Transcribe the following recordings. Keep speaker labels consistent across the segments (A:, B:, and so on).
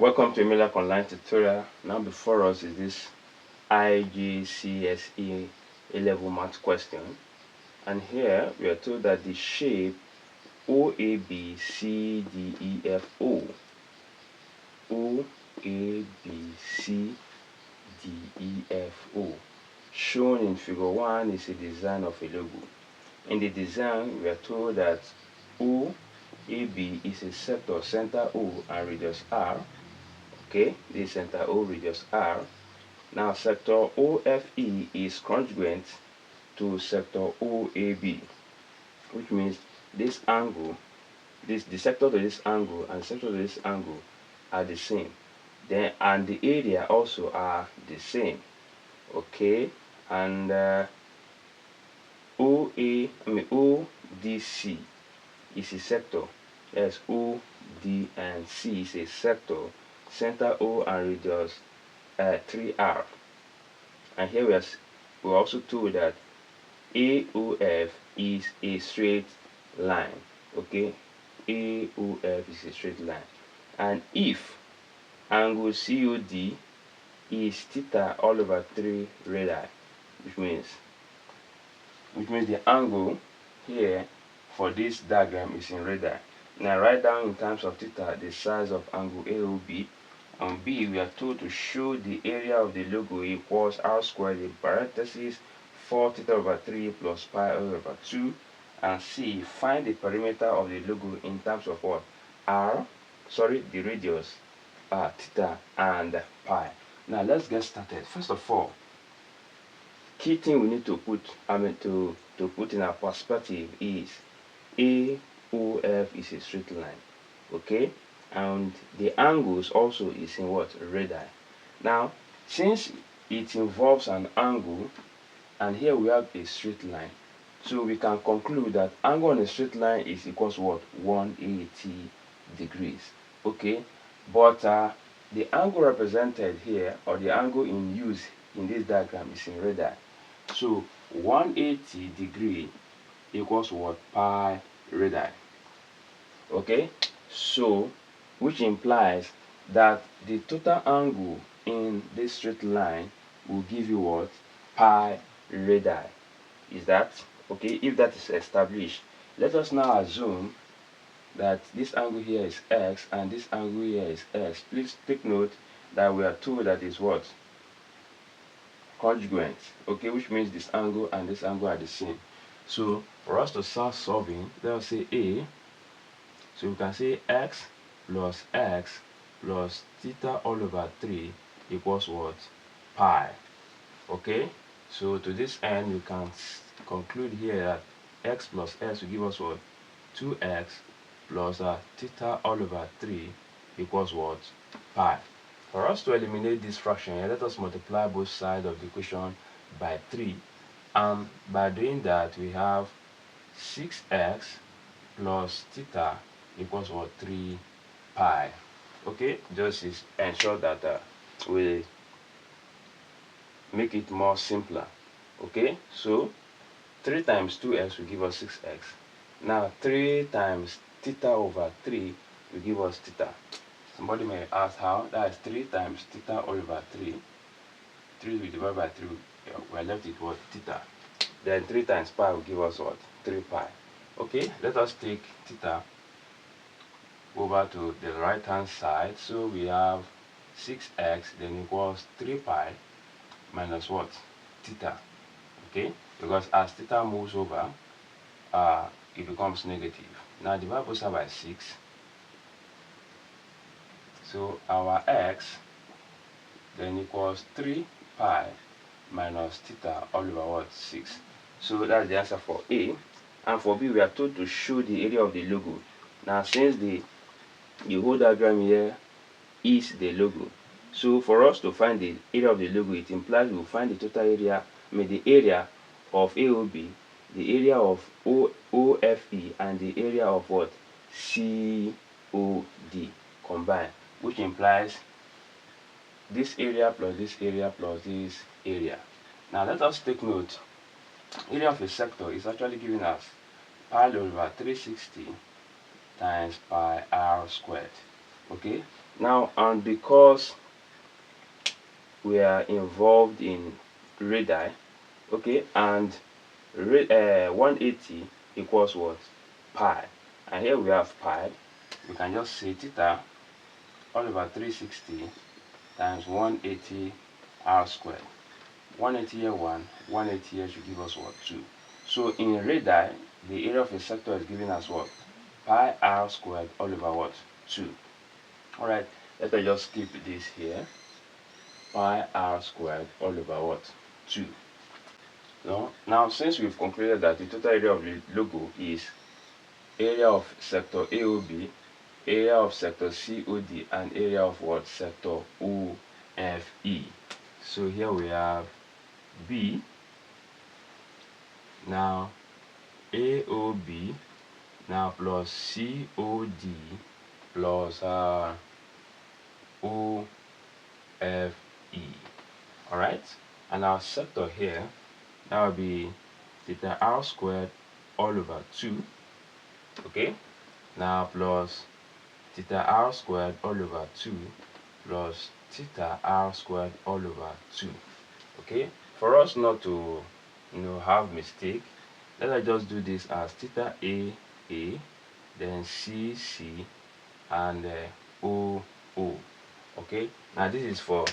A: Welcome to Emilak Online Tutorial. Now before us is this IGCSE A-level math question, and here we are told that the shape OABCDEFO shown in figure 1 is a design of a logo. In the design we are told that OAB is a sector center O and radius R. Okay, this center O, radius R. Now sector OFE is congruent to sector OAB, which means this angle, the sector to this angle and sector to this angle are the same. Then and the area also are the same. Okay, and ODC is a sector. Yes, OD and C is a sector. Center O and radius 3R. And here we're also told that AOF is a straight line. Okay, AOF is a straight line. And if angle COD is theta all over 3 radii, which means the angle here for this diagram is in radii. Now write down in terms of theta the size of angle AOB. On B, we are told to show the area of the logo equals R squared in parentheses 4 theta over 3 plus pi over 2. And C, find the perimeter of the logo in terms of what? The radius, theta and pi. Now let's get started. First of all, key thing we need to put put in our perspective is AOF is a straight line. Okay, and the angles also is in what? Radii. Now since it involves an angle and here we have a straight line, so we can conclude that angle on a straight line is equals to what? 180 degrees. Okay, but the angle represented here, or the angle in use in this diagram, is in radii. So 180 degree equals what? Pi radii. Okay, so which implies that the total angle in this straight line will give you what? Pi radii. Is that okay? If that is established, let us now assume that this angle here is x and this angle here is x. Please take note that we are told that is what? Congruent. Okay, which means this angle and this angle are the same. So for us to start solving, let us say A. So we can say x plus theta all over 3 equals what? Pi. Okay, so to this end we can conclude here that x plus x will give us what? 2x plus theta all over 3 equals what? Pi. For us to eliminate this fraction here, let us multiply both sides of the equation by 3, and by doing that we have 6x plus theta equals what? 3 pi. Okay, just ensure that we make it more simpler. Okay, so 3 times 2x will give us 6x. Now 3 times theta over 3 will give us theta. Somebody may ask how. That is 3 times theta all over 3. 3 will divide by 3. We are left with what? Theta. Then 3 times pi will give us what? 3 pi. Okay, let us take theta over to the right hand side. So we have 6x then equals 3 pi minus what? Theta. Okay, because as theta moves over, it becomes negative. Now divide both sides by 6. So our x then equals 3 pi minus theta all over what? 6. So that's the answer for A. And for B, we are told to show the area of the logo. Now since the whole diagram here is the logo, so for us to find the area of the logo, it implies we will find the total area, the area of AOB, the area of OFE, and the area of what? COD combined, which implies this area plus this area plus this area. Now let us take note. Area of a sector is actually giving us pi over 360 times pi r squared. Okay, Now, and because we are involved in radii, okay, and 180 equals what? Pi. And here we have pi. We can just say theta all over 360 times 180 r squared. 180 here 1, 180 here should give us what? 2. So in radii, the area of a sector is giving us what? Pi r squared all over what? 2. Alright, let us just keep this here. Pi r squared all over what? 2. Now, since we've concluded that the total area of the logo is area of sector AOB, area of sector COD, and area of what? Sector OFE. So here we have B. Now AOB now plus COD plus OFE. Alright, and our sector here, that will be theta r squared all over 2, okay, now plus theta r squared all over 2 plus theta r squared all over 2. Okay, for us not to have mistake, let us just do this as theta a, then c, and o. Okay, now this is for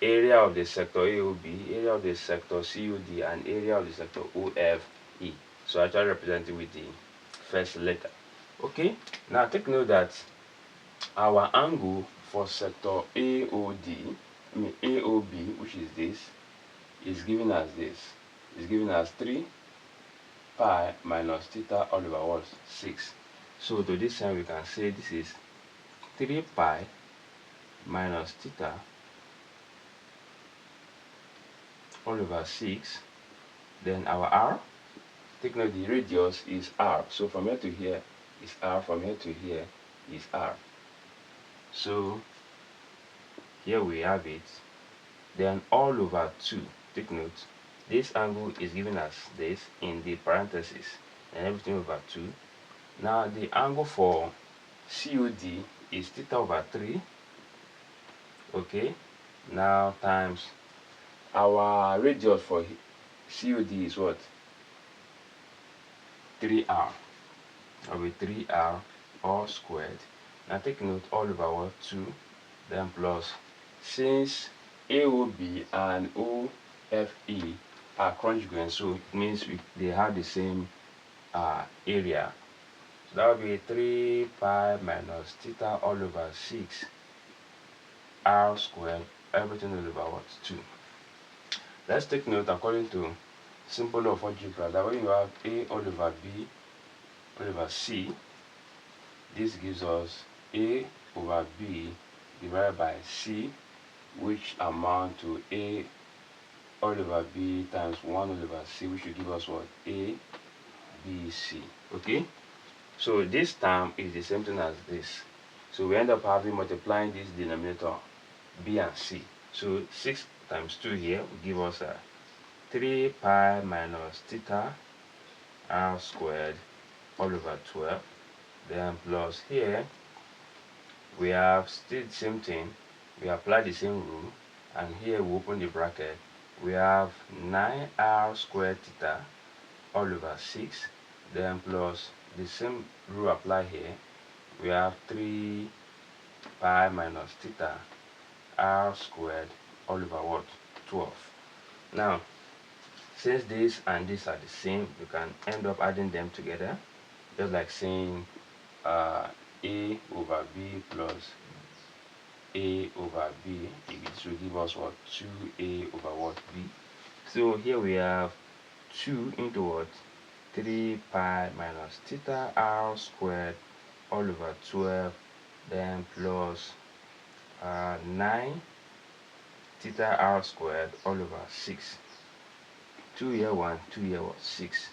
A: area of the sector AOB, area of the sector COD, and area of the sector OFE. So actually represented with the first letter. Okay, now take note that our angle for sector AOB, which is this, is given as this. Is given as 3 pi minus theta all over what? 6. So to this side we can say this is 3 pi minus theta all over 6. Then our r, take note the radius is r. So from here to here is r, from here to here is r. So here we have it. Then all over 2. Take note, this angle is given as this in the parentheses, and everything over 2. Now the angle for COD is theta over 3. Okay, now times our radius for COD is what? 3r. That will be 3r all squared. Now take note all over what? 2. Then plus, since AOB and OFE are conjugate, so it means they have the same area. So that will be 3 pi minus theta all over 6 r squared, everything all over what? 2. Let's take note according to simple law of algebra that when you have A all over B all over C, this gives us A over B divided by C, which amount to A all over B times 1 all over C, which will give us what? A, B, C. Okay, so this term is the same thing as this. So we end up having multiplying this denominator B and C. So 6 times 2 here will give us 3 pi minus theta r squared all over 12. Then plus here we have still the same thing, we apply the same rule, and here we open the bracket, we have 9r squared theta all over 6. Then plus the same rule apply here, we have 3 pi minus theta r squared all over what? 12. Now since this and this are the same, you can end up adding them together, just like saying A over B plus A over B. It will give us what? 2A over what? B. So here we have 2 into what? 3 pi minus theta r squared all over 12, then plus 9 theta r squared all over 6. 2 here 1, 2 here 6.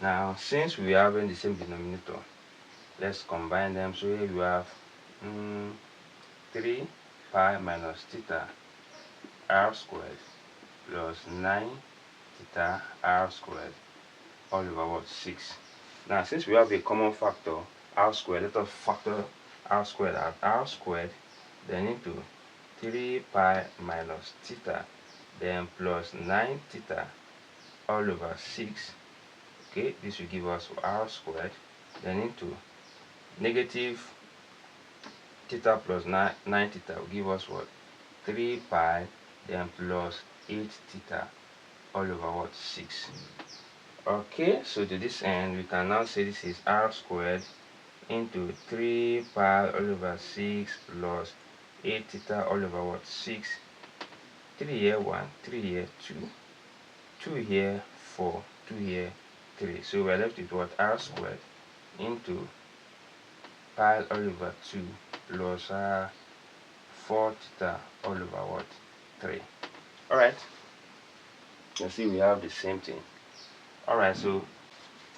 A: Now since we are having the same denominator, let's combine them. So here we have 3 pi minus theta r squared plus 9 theta r squared all over what? 6. Now since we have a common factor r squared, let us factor r squared out. R squared then into 3 pi minus theta, then plus 9 theta all over 6. Okay, this will give us r squared, then into negative theta plus 9 theta will give us what? 3 pi, then plus 8 theta all over what? 6. Okay, so to this end we can now say this is r squared into 3 pi all over 6 plus 8 theta all over what? 6. 3 here 1, 3 here 2, 2 here 4, 2 here 3. So we're left with what? R squared into pi all over 2 plus 4 theta all over what? 3. Alright, you see we have the same thing. Alright, so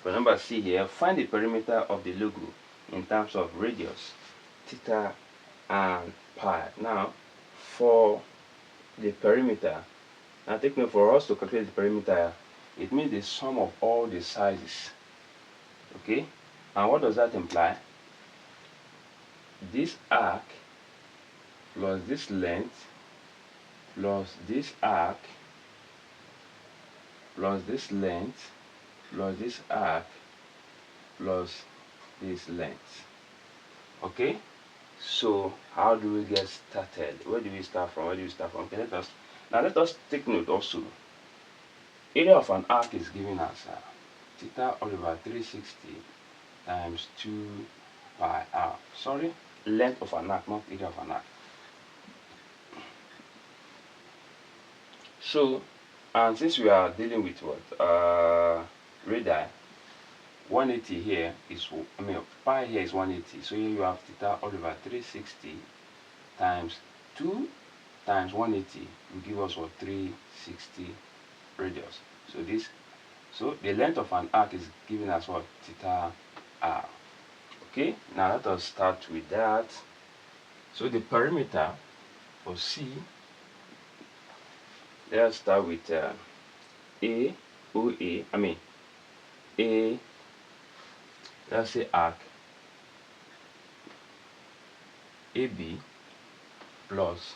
A: for number C here, find the perimeter of the logo in terms of radius, theta and pi. Now for the perimeter, now take note, for us to calculate the perimeter, it means the sum of all the sizes. Okay, and what does that imply? This arc plus this length plus this arc plus this length plus this arc plus this length. Okay, so how do we get started? Where do we start from? Okay, let us take note also. Area of an arc is given as theta all over 360 times 2 pi r. Sorry, length of an arc, not area of an arc. So, and since we are dealing with what? Radii, 180 here is, pi here is 180. So here you have theta all over 360 times 2 times 180 will give us what? 360 radius. So the length of an arc is given as what? Theta r. Okay, now let us start with that. So the perimeter for C, let's start with let's say arc AB plus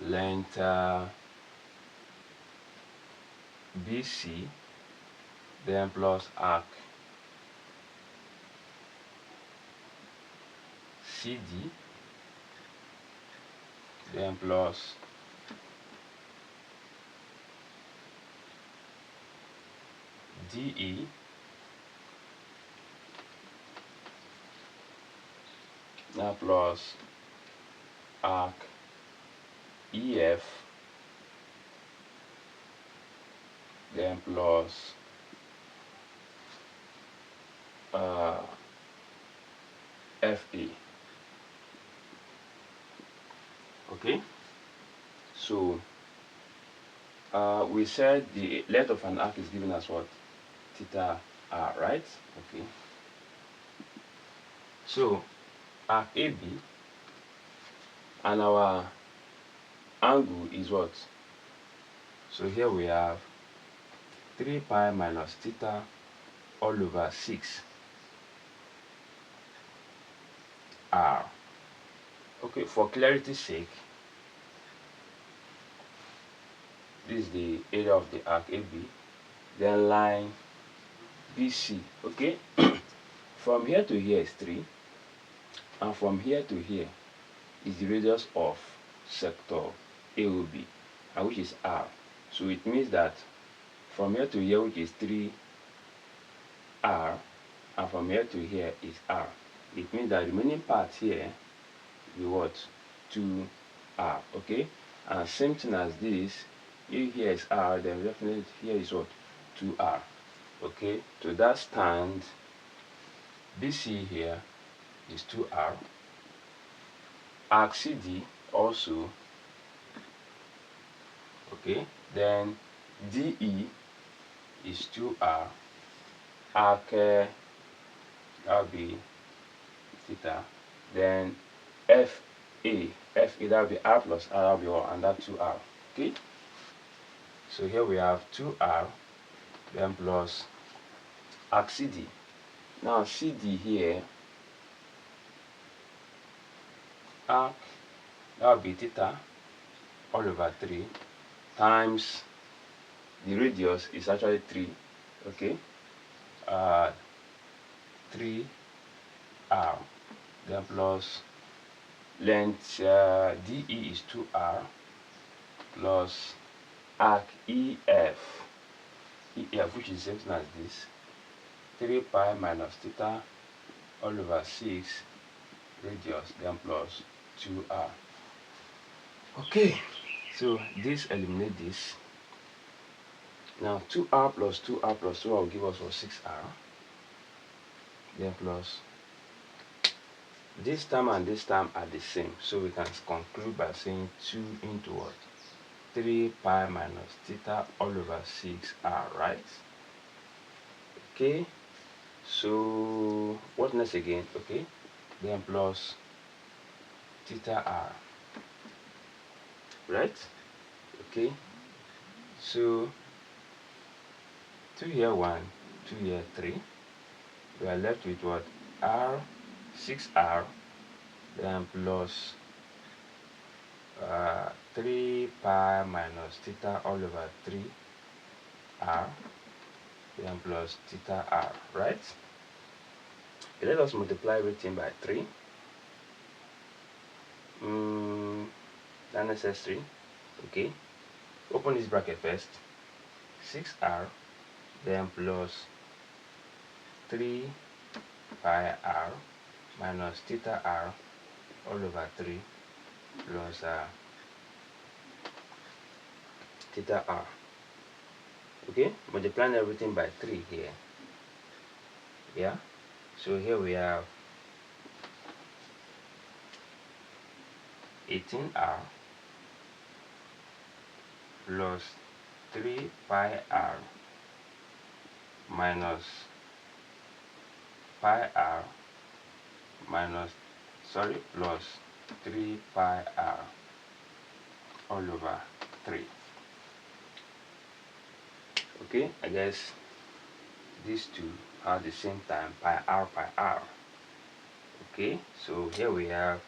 A: length BC, then plus arc CD, then plus DE, now plus arc EF, then plus FA. Okay, so we said the length of an arc is given as what? Theta r, right? Okay, so arc AB and our angle is what? So here we have 3 pi minus theta all over 6 r. Okay, for clarity's sake, this is the area of the arc AB, then line BC. Okay, from here to here is 3, and from here to here is the radius of sector AOB, and which is r. So it means that from here to here, which is 3r, and from here to here is r. It means that the remaining part here will be what? 2r. Okay, and same thing as this. If here is r, then definitely here is what? 2r. Okay, to that stand, BC here is 2r. Arc CD also. Okay, then DE is 2r. Arc that will be theta. Then FA that will be r plus r, that will be 1, and that 2r. Okay, so here we have 2r, then plus arc CD. Now CD here, arc That will be theta all over 3 times the radius is actually 3, okay, 3r, then plus length DE is 2r plus arc EF, which is the same thing as this, 3 pi minus theta all over 6 radius, then plus 2r. Okay, so this eliminate this. Now 2r plus 2r plus 2r will give us 6r, then plus this term and this term are the same, so we can conclude by saying 2 into what? 3 pi minus theta all over 6r, right? Okay, so what next again? Okay, then plus theta r, right? Okay, so 2 here 1, 2 here 3, we are left with what? R, 6r, then plus 3 pi minus theta all over 3r, then plus theta r, right? Okay, let us multiply everything by 3. Not necessary. Okay, open this bracket first. 6r, then plus 3 pi r minus theta r all over 3 plus theta r. Okay, multiplying everything by 3 here. Yeah, so here we have 18r plus 3 pi r minus pi r minus plus 3 pi r all over 3. Okay, I guess these two are the same time, pi r. Okay, so here we have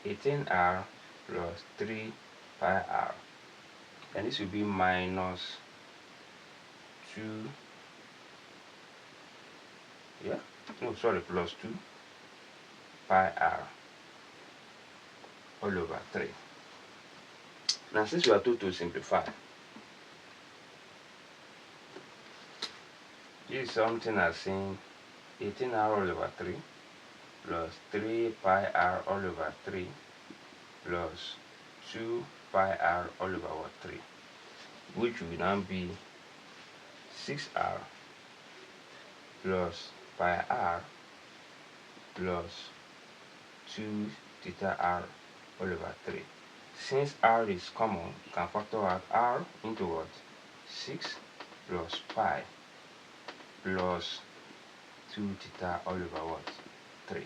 A: 18r plus 3 pi r, and this will be minus 2, plus 2 pi r all over 3. Now since we are told to simplify, this is something as saying 18r all over 3 plus 3 pi r all over 3 plus 2 pi r all over 3, which will now be 6r plus pi r plus 2 theta r all over 3. Since r is common, you can factor out r into what? 6 plus pi plus 2 theta all over what? 3.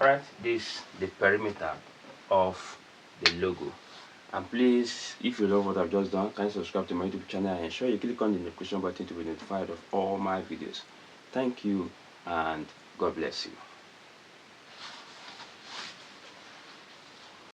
A: Alright, this is the perimeter of the logo. And please, if you love what I've just done, kindly subscribe to my YouTube channel and ensure you click on the notification button to be notified of all my videos. Thank you and God bless you.